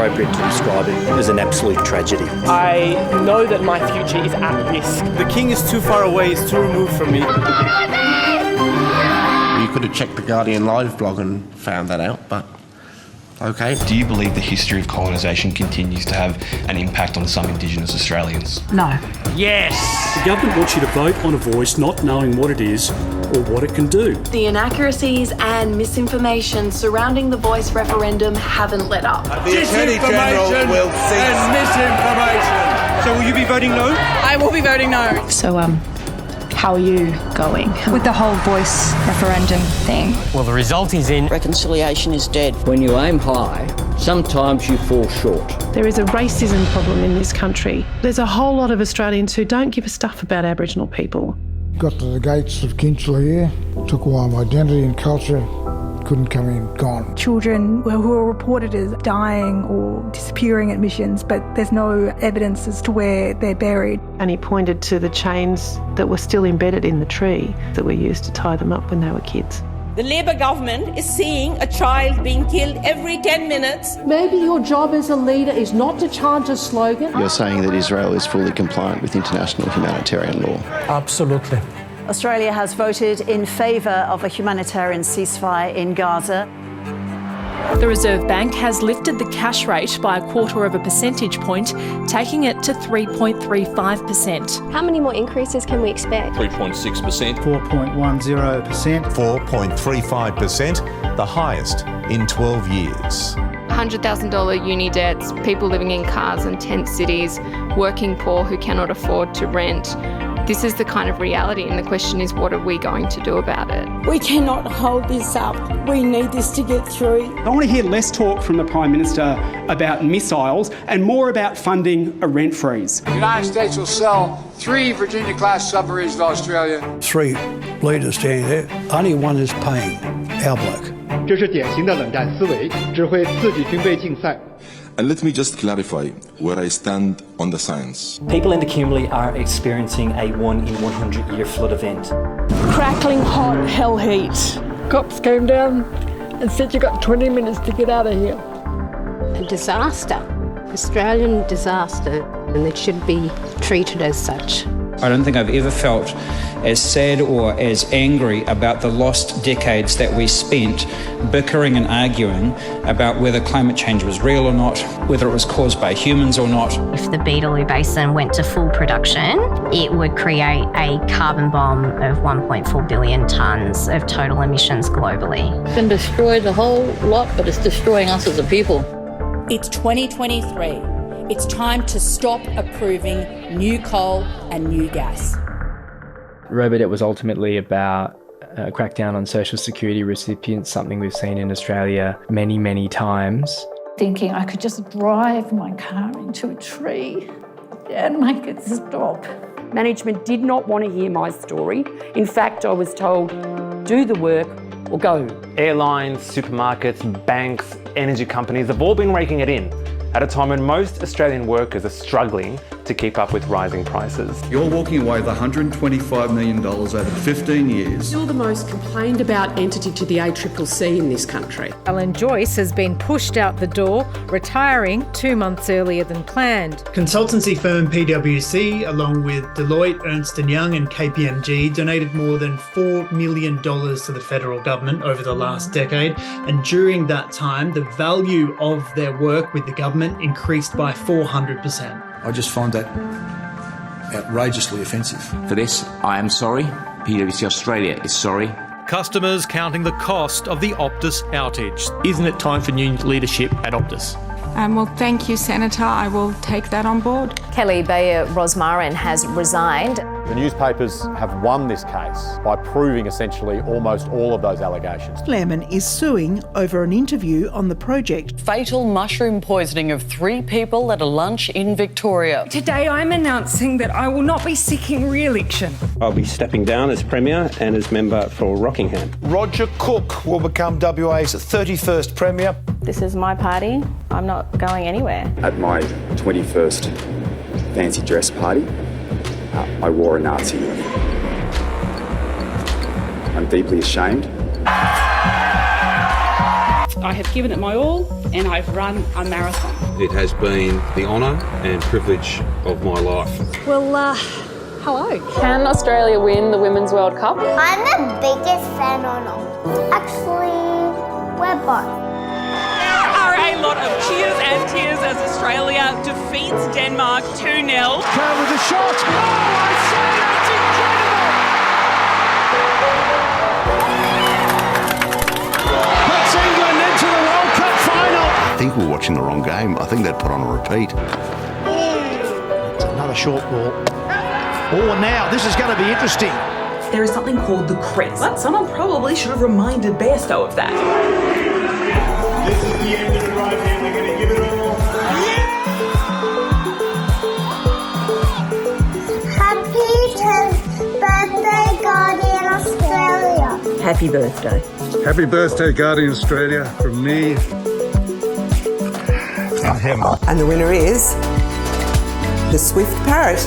appropriate to describe it as an absolute tragedy. I know that my future is at risk. The king is too far away, he's too removed from me. You could have checked the Guardian Live blog and found that out, but okay. Do you believe the history of colonisation continues to have an impact on some Indigenous Australians? No. Yes! The government wants you to vote on a voice not knowing what it is or what it can do. The inaccuracies and misinformation surrounding the Voice Referendum haven't let up. The Attorney General will cease. And misinformation. So will you be voting no? I will be voting no. So, how are you going with the whole Voice Referendum thing? Well, the result is in. Reconciliation is dead. When you aim high, sometimes you fall short. There is a racism problem in this country. There's a whole lot of Australians who don't give a stuff about Aboriginal people. Got to the gates of Kinchla here, took away my identity and culture, couldn't come in, gone. Children who are reported as dying or disappearing at missions, but there's no evidence as to where they're buried. And he pointed to the chains that were still embedded in the tree that were used to tie them up when they were kids. The Labor government is seeing a child being killed every 10 minutes. Maybe your job as a leader is not to chant a slogan. You're saying that Israel is fully compliant with international humanitarian law? Absolutely. Australia has voted in favour of a humanitarian ceasefire in Gaza. The Reserve Bank has lifted the cash rate by 0.25 percentage point, taking it to 3.35%. How many more increases can we expect? 3.6%. 4.10%. 4.35%, the highest in 12 years. $100,000 uni debts, people living in cars in tent cities, working poor who cannot afford to rent. This is the kind of reality, and the question is, what are we going to do about it? We cannot hold this up. We need this to get through. I want to hear less talk from the Prime Minister about missiles and more about funding a rent freeze. The United States will sell 3 Virginia-class submarines to Australia. 3 leaders standing there, only one is paying, our bloke. 这是典型的冷战思维，只会刺激军备竞赛。 And let me just clarify where I stand on the science. People in the Kimberley are experiencing a 1-in-100-year flood event. Crackling hot hell heat. Cops came down and said you got 20 minutes to get out of here. A disaster. Australian disaster, and it should be treated as such. I don't think I've ever felt as sad or as angry about the lost decades that we spent bickering and arguing about whether climate change was real or not, whether it was caused by humans or not. If the Beetaloo Basin went to full production, it would create a carbon bomb of 1.4 billion tonnes of total emissions globally. It can destroy the whole lot, but it's destroying us as a people. It's 2023. It's time to stop approving new coal and new gas. Robert, it was ultimately about a crackdown on social security recipients, something we've seen in Australia many, many times. Thinking I could just drive my car into a tree and make it stop. Management did not want to hear my story. In fact, I was told, do the work or go. Airlines, supermarkets, banks, energy companies have all been raking it in at a time when most Australian workers are struggling to keep up with rising prices. You're walking away with $125 million over 15 years. Still the most complained about entity to the ACCC in this country. Alan Joyce has been pushed out the door, retiring 2 months earlier than planned. Consultancy firm PwC, along with Deloitte, Ernst & Young and KPMG, donated more than $4 million to the federal government over the last decade. And during that time, the value of their work with the government increased by 400%. I just find that outrageously offensive. For this, I am sorry. PwC Australia is sorry. Customers counting the cost of the Optus outage. Isn't it time for new leadership at Optus? Well, thank you, Senator. I will take that on board. Kelly Bayer Rosmarin has resigned. The newspapers have won this case by proving essentially almost all of those allegations. Lemon is suing over an interview on the project. Fatal mushroom poisoning of 3 people at a lunch in Victoria. Today I'm announcing that I will not be seeking re-election. I'll be stepping down as Premier and as member for Rockingham. Roger Cook will become WA's 31st Premier. This is my party. I'm not going anywhere. At my 21st fancy dress party, I wore a Nazi uniform. I'm deeply ashamed. I have given it my all and I've run a marathon. It has been the honour and privilege of my life. Well, hello. Can Australia win the Women's World Cup? I'm the biggest fan or not. Actually, we're both. There are a lot of cheers and tears as Australia defeats Denmark 2-0. Curl with a shot. Oh, I say that's incredible! Puts England into the World Cup final. I think we're watching the wrong game. I think they'd put on a repeat. It's another short ball. Oh, now this is going to be interesting. There is something called the crease. But someone probably should have reminded Bairstow of that. This is the end of the ride here. They're going to give it all. Happy birthday, Guardian Australia. Happy birthday. Happy birthday, Guardian Australia, from me and him. And the winner is the Swift Parrot.